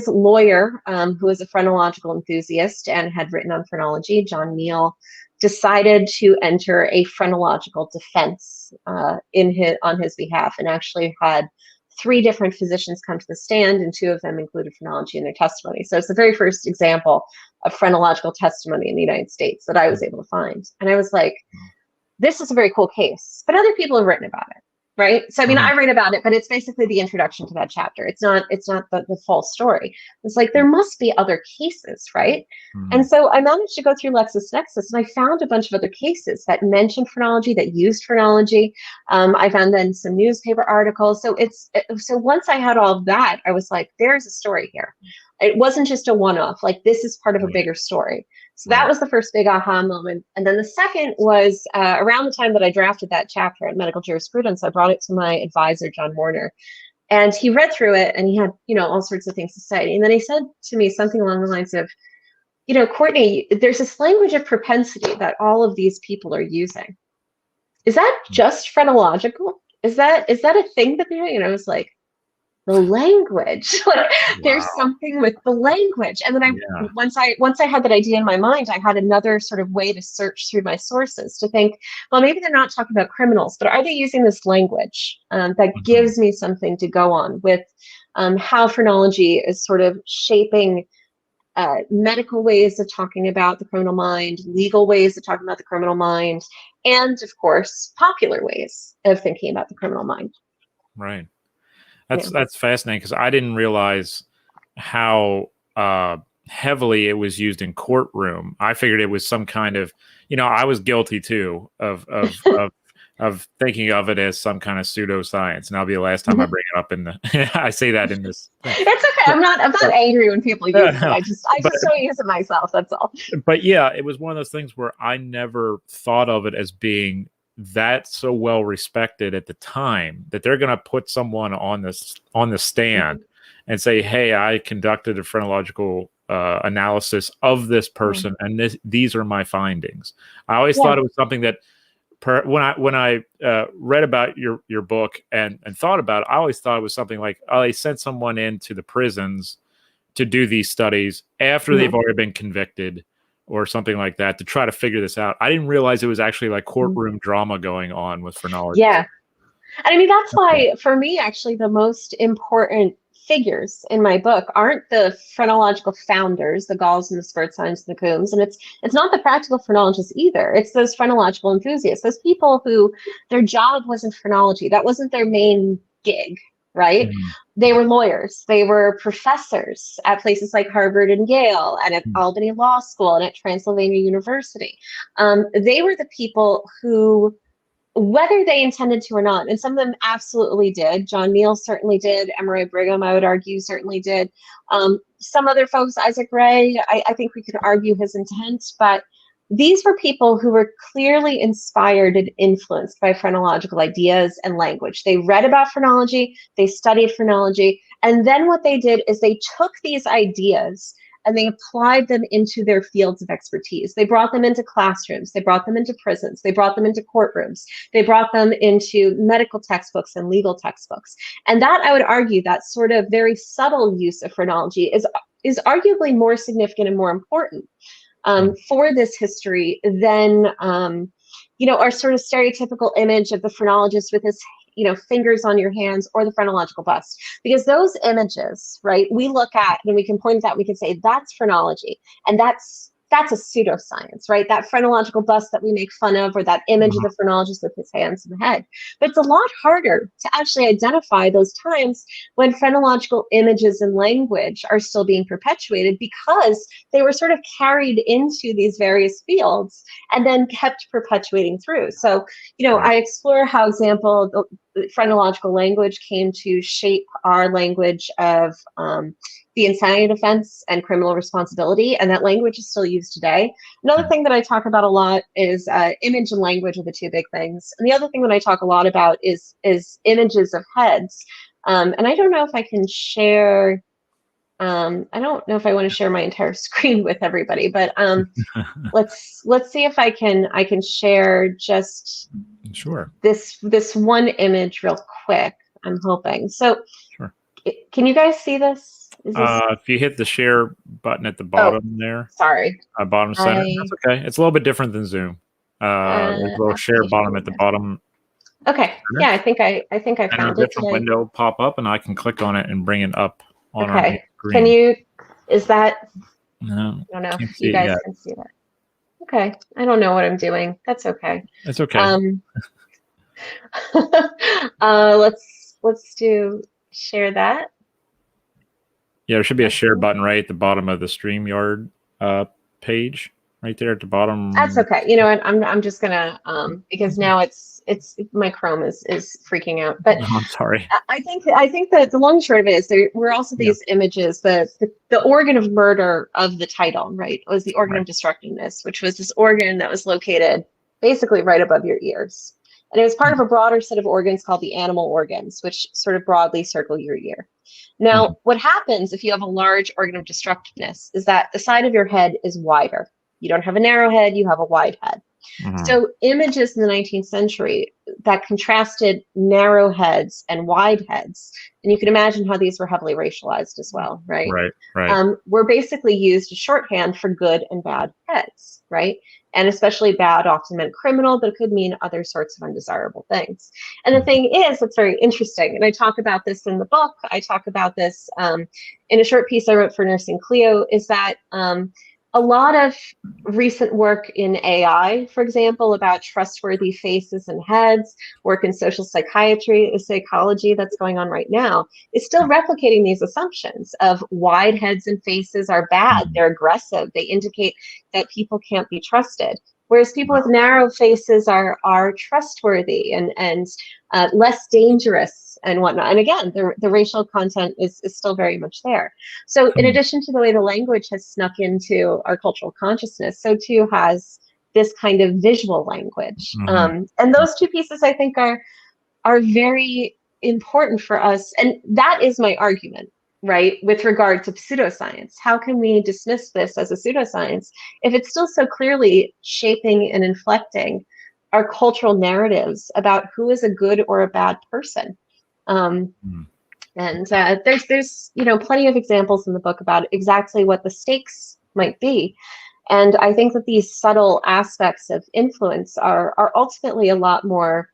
lawyer, who was a phrenological enthusiast and had written on phrenology, John Neal, decided to enter a phrenological defense on his behalf, and actually had 3 different physicians come to the stand, and 2 of them included phrenology in their testimony. So it's the very first example of phrenological testimony in the United States that I was able to find. And I was like, this is a very cool case, but other people have written about it. right? So I mean, Mhm. I read about it, but it's basically the introduction to that chapter. It's not the full story. It's like there must be other cases, right? And Mhm. so I managed to go through LexisNexis, and I found a bunch of other cases that mentioned phrenology, that used phrenology. I found then some newspaper articles. So once I had all of that, I was like, there's a story here. It wasn't just a one-off. Like, this is part of a Right. bigger story. So that Right. was the first big aha moment. And then the second was around the time that I drafted that chapter at medical jurisprudence. I brought it to my advisor, John Warner, and he read through it, and he had, all sorts of things to say. And then he said to me something along the lines of, Courtney, there's this language of propensity that all of these people are using. Is that just phrenological? Is that a thing that they're doing? And I was like, the language. Like, there's Wow. something with the language. And then Yeah. once I had that idea in my mind, I had another sort of way to search through my sources to think, well, maybe they're not talking about criminals, but are they using this language that Mhm. gives me something to go on with, how phrenology is sort of shaping medical ways of talking about the criminal mind, legal ways of talking about the criminal mind, and of course, popular ways of thinking about the criminal mind. Right. Yeah. That's fascinating because I didn't realize how heavily it was used in courtroom. I figured it was some kind of, I was guilty too of thinking of it as some kind of pseudoscience, and that'll be the last time I bring it up in the. I say that in this thing, It's okay. but, I'm not angry when people use it. no, I just don't use it myself. That's all. but yeah, it was one of those things where I never thought of it as being that so well respected at the time that they're going to put someone on the stand Mhm. and say, "Hey, I conducted a phrenological analysis of this Yeah. person, and these are my findings." I always Yeah. thought it was something that when I read about your book and thought about it, I always thought it was something like, oh, they sent someone into the prisons to do these studies after they've Mhm. already been convicted or something like that to try to figure this out. I didn't realize it was actually like Mhm. courtroom drama going on with phrenologists. Yeah. And I mean, that's Okay. why, for me, actually, the most important figures in my book aren't the phrenological founders, the Galls and the Spurzheims and the Coombs, and it's not the practical phrenologists either. It's those phrenological enthusiasts, those people who their job wasn't phrenology. That wasn't their main gig, right? Mhm. They were lawyers. They were professors at places like Harvard and Yale, and at Mhm. Albany Law School, and at Transylvania University. They were the people who, whether they intended to or not, and some of them absolutely did. John Neal certainly did. Emory Brigham, I would argue, certainly did. Some other folks, Isaac Ray, I think we could argue his intent, but these were people who were clearly inspired and influenced by phrenological ideas and language. They read about phrenology, they studied phrenology, and then what they did is they took these ideas and they applied them into their fields of expertise. They brought them into classrooms, they brought them into prisons, they brought them into courtrooms, they brought them into medical textbooks and legal textbooks. And that, I would argue, that sort of very subtle use of phrenology is arguably more significant and more important for this history than our sort of stereotypical image of the phrenologist with his fingers on your hands, or the phrenological bust, because those images, right, we look at and we can point at that, we can say that's phrenology, and that's a pseudoscience, right? That phrenological bust that we make fun of, or that image of the phrenologist with his hands in the head. But it's a lot harder to actually identify those times when phrenological images and language are still being perpetuated, because they were sort of carried into these various fields and then kept perpetuating through. So, Right. I explore how, example, the phrenological language came to shape our language of the insanity defense and criminal responsibility, and that language is still used today. Another thing that I talk about a lot is image and language are the two big things. And the other thing that I talk a lot about is images of heads. And I don't know if I can share. I don't know if I want to share my entire screen with everybody, but let's see if I can share just Sure. this one image real quick. I'm hoping. So, Sure. can you guys see this? Is this? If you hit the share button at the Oh, bottom there, sorry. bottom center, I that's okay. It's a little bit different than Zoom. There's a little share actually, here bottom we at the go. bottom Okay. center, Yeah, I think I and a found it. different window will pop up, and I can click on it and bring it up on our main Okay. Can screen. you? Is that? No, I don't know can't if see you it guys yet. can see that. Okay. I don't know what I'm doing. That's okay. It's okay. Um, Let's do share that. Yeah, there should be a share button right at the bottom of the StreamYard page, right there at the bottom. That's okay. You know what? I'm just gonna because now it's my Chrome is freaking out. But Oh, I'm sorry. I think that the long and short of it is there were also these images. The organ of murder of the title, right, was the organ of destructiveness, which was this organ that was located basically right above your ears. And it was part of a broader set of organs called the animal organs, which sort of broadly circle your ear. Now, what happens if you have a large organ of destructiveness is that the side of your head is wider. You don't have a narrow head, you have a wide head. So images in the 19th century that contrasted narrow heads and wide heads, and you can imagine how these were heavily racialized as well, right? Right. Were basically used as shorthand for good and bad heads, right? And especially bad often meant criminal, but it could mean other sorts of undesirable things. And the thing is, what's very interesting, and I talk about this in the book, I talk about this in a short piece I wrote for Nursing Clio, is that a lot of recent work in AI, for example, about trustworthy faces and heads, work in social psychiatry, psychology that's going on right now, is still replicating these assumptions of wide heads and faces are bad, they're aggressive, they indicate that people can't be trusted. Whereas people with narrow faces are trustworthy and less dangerous and whatnot. And again, the racial content is still very much there. So in addition to the way the language has snuck into our cultural consciousness, so too has this kind of visual language. And those two pieces, I think, are very important for us. And that is my argument, right, with regard to pseudoscience. How can we dismiss this as a pseudoscience if it's still so clearly shaping and inflecting our cultural narratives about who is a good or a bad person? And there's plenty of examples in the book about exactly what the stakes might be. And I think that these subtle aspects of influence are ultimately a lot more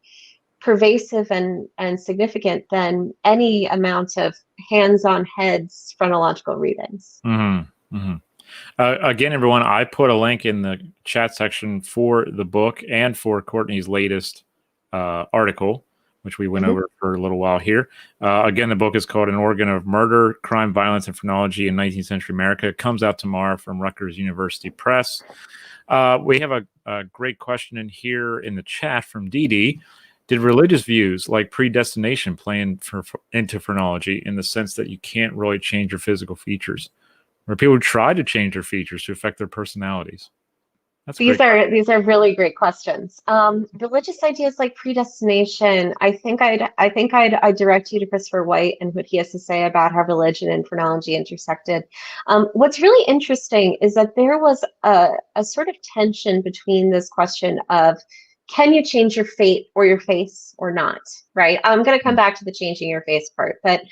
pervasive and significant than any amount of hands-on heads phrenological readings. Again, everyone, I put a link in the chat section for the book and for Courtney's latest article, which we went over for a little while here. Again, the book is called An Organ of Murder, Crime, Violence, and Phrenology in 19th-Century America. It comes out tomorrow from Rutgers University Press. We have a great question in here in the chat from Dee Dee. Did religious views like predestination play into phrenology in the sense that you can't really change your physical features? Or people try to change their features to affect their personalities? These are really great questions. Religious ideas like predestination, I think I'd direct you to Christopher White and what he has to say about how religion and phrenology intersected. What's really interesting is that there was a sort of tension between this question of, can you change your fate or your face or not, right? I'm going to come back to the changing your face part, but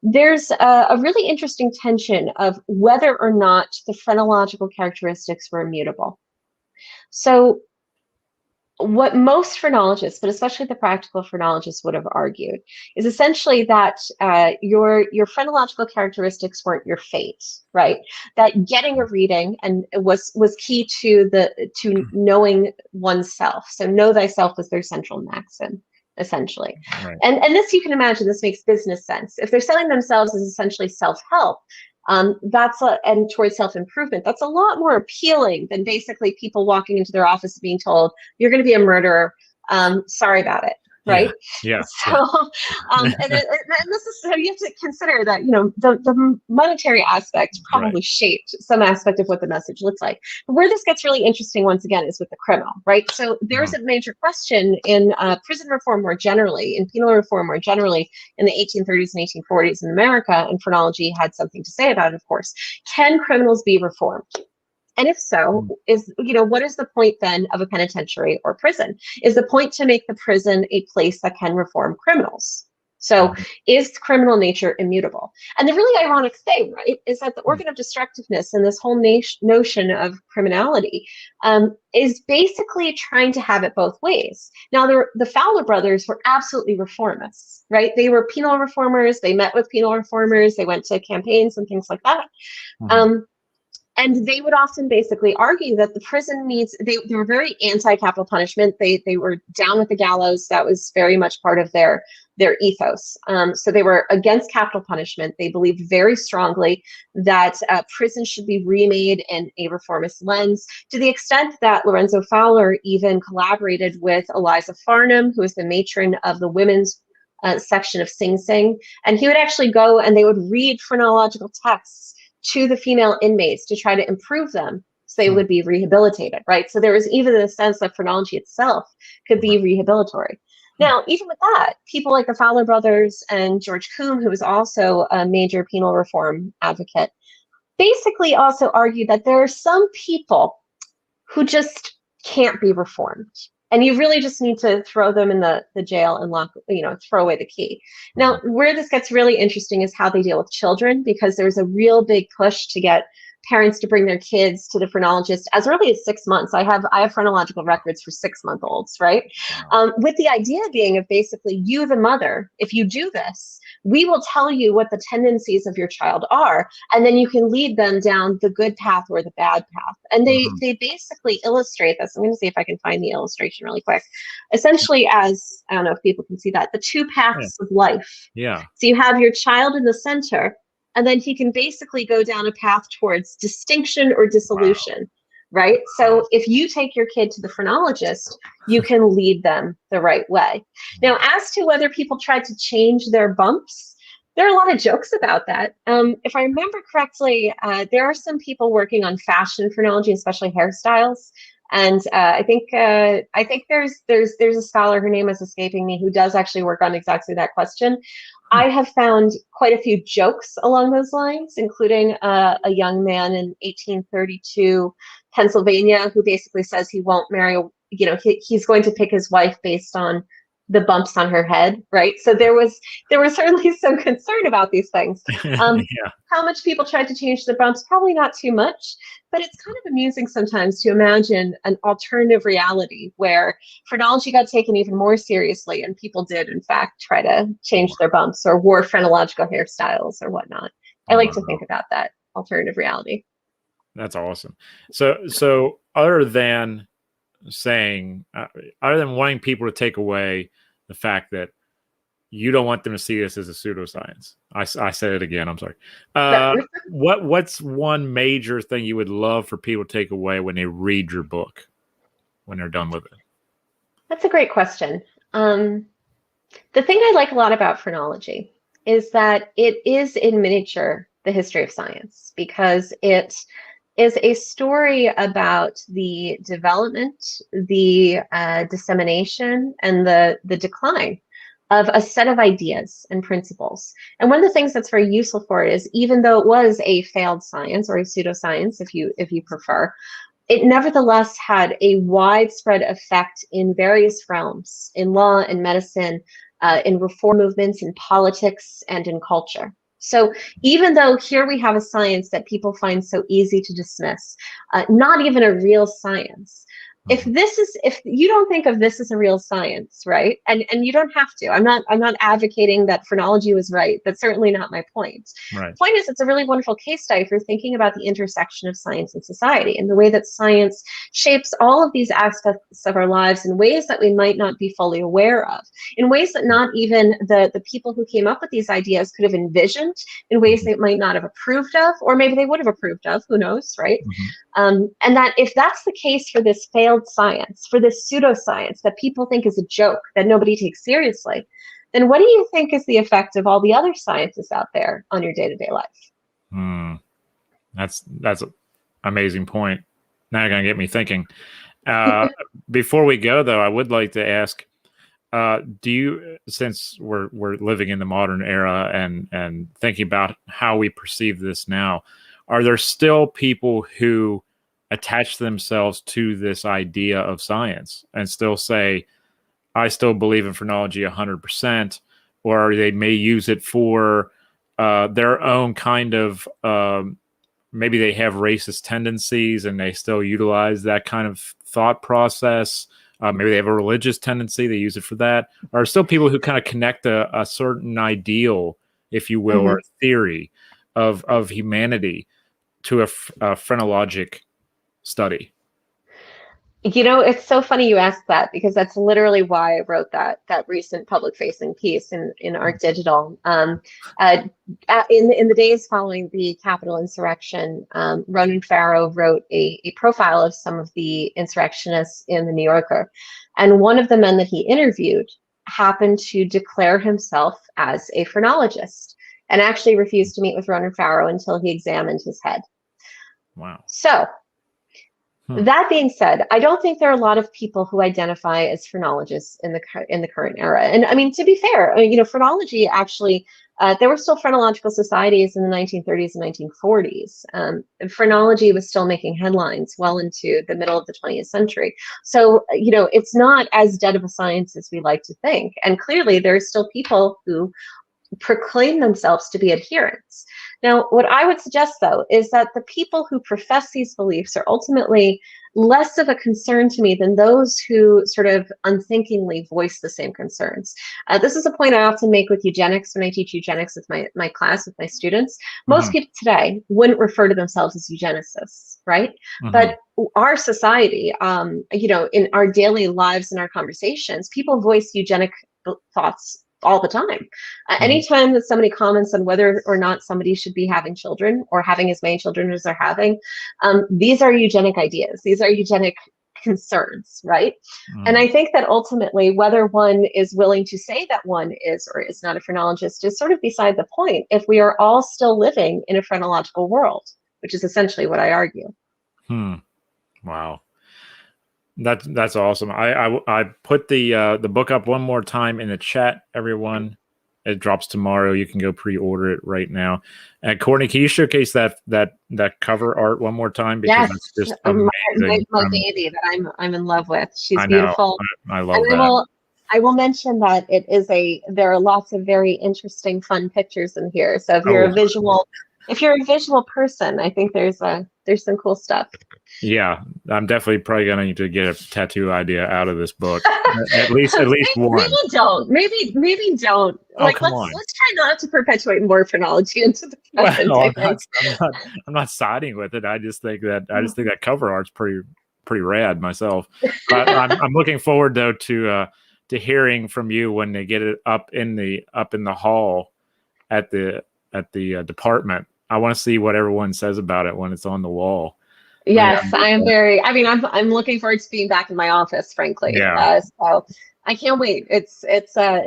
there's a really interesting tension of whether or not the phrenological characteristics were immutable. So what most phrenologists, but especially the practical phrenologists, would have argued is essentially that your phrenological characteristics weren't your fate, right? That getting a reading and was key to knowing oneself. So know thyself was their central maxim, essentially. Right. And this, you can imagine, this makes business sense. If they're selling themselves as essentially self-help, and towards self-improvement, that's a lot more appealing than basically people walking into their office being told, you're going to be a murderer. Sorry about it. Right. Yeah. So, and this is, so you have to consider that, the monetary aspect probably shaped some aspect of what the message looks like. But where this gets really interesting, once again, is with the criminal, right? So there's a major question in prison reform more generally, in penal reform more generally, in the 1830s and 1840s in America, and phrenology had something to say about it, of course. Can criminals be reformed? And if so, what is the point then of a penitentiary or prison? Is the point to make the prison a place that can reform criminals? So is criminal nature immutable? And the really ironic thing, right, is that the organ of destructiveness and this whole notion of criminality is basically trying to have it both ways. Now, the Fowler brothers were absolutely reformists, right? They were penal reformers. They met with penal reformers. They went to campaigns and things like that. And they would often basically argue that the prison needs, they were very anti-capital punishment. They were down with the gallows. That was very much part of their ethos. So they were against capital punishment. They believed very strongly that prison should be remade in a reformist lens, to the extent that Lorenzo Fowler even collaborated with Eliza Farnham, who is the matron of the women's section of Sing Sing. And he would actually go and they would read phrenological texts to the female inmates to try to improve them so they would be rehabilitated, right? So there was even a sense that phrenology itself could be rehabilitory. Now, even with that, people like the Fowler brothers and George Combe, who was also a major penal reform advocate, basically also argued that there are some people who just can't be reformed. And you really just need to throw them in the jail and lock, throw away the key. Now, where this gets really interesting is how they deal with children, because there's a real big push to get parents to bring their kids to the phrenologist as early as 6 months. I have phrenological records for 6-month-olds, right? With the idea being of basically you, the mother, if you do this, we will tell you what the tendencies of your child are, and then you can lead them down the good path or the bad path. And they basically illustrate this. I'm going to see if I can find the illustration really quick. Essentially, as, I don't know if people can see that, the two paths of life. Yeah. So you have your child in the center, and then he can basically go down a path towards distinction or dissolution, right? So if you take your kid to the phrenologist, you can lead them the right way. Now, as to whether people tried to change their bumps, there are a lot of jokes about that. If I remember correctly, there are some people working on fashion phrenology, especially hairstyles. And I think there's a scholar, her name is escaping me, who does actually work on exactly that question. I have found quite a few jokes along those lines, including a young man in 1832 Pennsylvania who basically says he won't marry, he's going to pick his wife based on the bumps on her head, right? So there was certainly some concern about these things. How much people tried to change the bumps? Probably not too much, but it's kind of amusing sometimes to imagine an alternative reality where phrenology got taken even more seriously and people did, in fact, try to change their bumps or wore phrenological hairstyles or whatnot. I like to think about that alternative reality. That's awesome. So other than wanting people to take away the fact that you don't want them to see this as a pseudoscience. I said it again. I'm sorry. What's one major thing you would love for people to take away when they read your book, when they're done with it? That's a great question. The thing I like a lot about phrenology is that it is in miniature the history of science, because it is a story about the development, the dissemination, and the decline of a set of ideas and principles. And one of the things that's very useful for it is, even though it was a failed science, or a pseudoscience, if you prefer, it nevertheless had a widespread effect in various realms, in law and medicine, in reform movements, in politics, and in culture. So even though here we have a science that people find so easy to dismiss, not even a real science, if you don't think of this as a real science, right? And you don't have to. I'm not advocating that phrenology was right. That's certainly not my point. Right. The point is, it's a really wonderful case study if you're thinking about the intersection of science and society, and the way that science shapes all of these aspects of our lives in ways that we might not be fully aware of, in ways that not even the people who came up with these ideas could have envisioned, in ways they might not have approved of, or maybe they would have approved of, who knows, right? And that if that's the case for this failed science, for this pseudoscience that people think is a joke, that nobody takes seriously, then what do you think is the effect of all the other sciences out there on your day-to-day life? That's an amazing point. Now you're going to get me thinking. Before we go, though, I would like to ask, do you, since we're living in the modern era and thinking about how we perceive this now, are there still people who attach themselves to this idea of science and still say, I still believe in phrenology 100%, or they may use it for their own kind of, maybe they have racist tendencies and they still utilize that kind of thought process. Maybe they have a religious tendency, they use it for that. Or still people who kind of connect a certain ideal, if you will, or theory of humanity to a phrenologic study? It's so funny you asked that, because that's literally why I wrote that recent public-facing piece in Art Digital. In the days following the Capitol insurrection, Ronan Farrow wrote a profile of some of the insurrectionists in the New Yorker, and one of the men that he interviewed happened to declare himself as a phrenologist, and actually refused to meet with Ronan Farrow until he examined his head. Wow. So, that being said, I don't think there are a lot of people who identify as phrenologists in the current era. And I mean, to be fair, phrenology actually, there were still phrenological societies in the 1930s and 1940s. And phrenology was still making headlines well into the middle of the 20th century. So, it's not as dead of a science as we like to think. And clearly, there are still people who proclaim themselves to be adherents. Now, what I would suggest, though, is that the people who profess these beliefs are ultimately less of a concern to me than those who sort of unthinkingly voice the same concerns. This is a point I often make with eugenics when I teach eugenics with my class, with my students. Most people today wouldn't refer to themselves as eugenicists, right? But our society, in our daily lives and our conversations, people voice eugenic thoughts all the time. Anytime that somebody comments on whether or not somebody should be having children or having as many children as they're having, these are eugenic ideas. These are eugenic concerns, right? And I think that ultimately, whether one is willing to say that one is or is not a phrenologist is sort of beside the point if we are all still living in a phrenological world, which is essentially what I argue. Wow. That's awesome. I put the book up one more time in the chat, everyone. It drops tomorrow. You can go pre-order it right now. And Courtney, can you showcase that cover art one more time? Because yes, it's just amazing. My baby that I'm in love with. She's I beautiful. I love that. I will mention that there are lots of very interesting, fun pictures in here. So if you're a visual person, I think there's some cool stuff. Yeah, I'm definitely probably gonna need to get a tattoo idea out of this book. at least one. Maybe don't. Like, let's try not to perpetuate more phrenology into the present. Well, I'm not siding with it. I just think that cover art's pretty rad myself. But I'm looking forward though to hearing from you when they get it up in the hall at the department. I want to see what everyone says about it when it's on the wall. Yes, I'm looking forward to being back in my office, frankly. Yeah. So I can't wait. It's a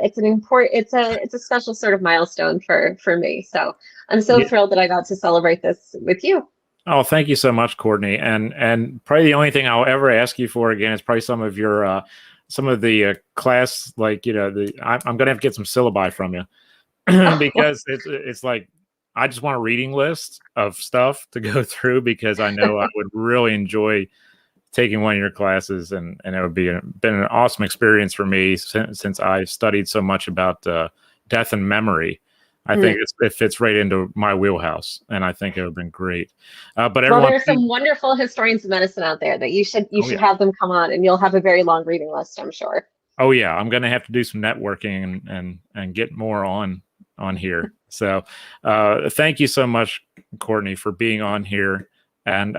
special sort of milestone for me. So I'm so thrilled that I got to celebrate this with you. Oh, thank you so much, Courtney. And probably the only thing I'll ever ask you for again is probably some of your some of the class, like, I'm gonna have to get some syllabi from you because it's like, I just want a reading list of stuff to go through, because I know I would really enjoy taking one of your classes, and it would been an awesome experience for me since I studied so much about death and memory. I think it fits right into my wheelhouse, and I think it would have been great. But everyone, there are some wonderful historians of medicine out there that you should have them come on, and you'll have a very long reading list, I'm sure. Oh yeah, I'm going to have to do some networking and get more on here. So thank you so much, Courtney, for being on here and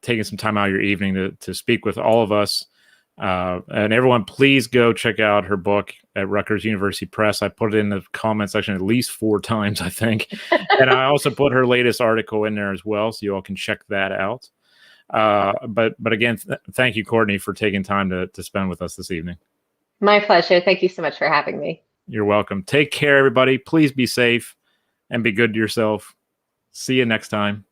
taking some time out of your evening to speak with all of us. And everyone, please go check out her book at Rutgers University Press. I put it in the comment section at least 4 times, I think. And I also put her latest article in there as well, so you all can check that out. But again, thank you, Courtney, for taking time to spend with us this evening. My pleasure. Thank you so much for having me. You're welcome. Take care, everybody. Please be safe and be good to yourself. See you next time.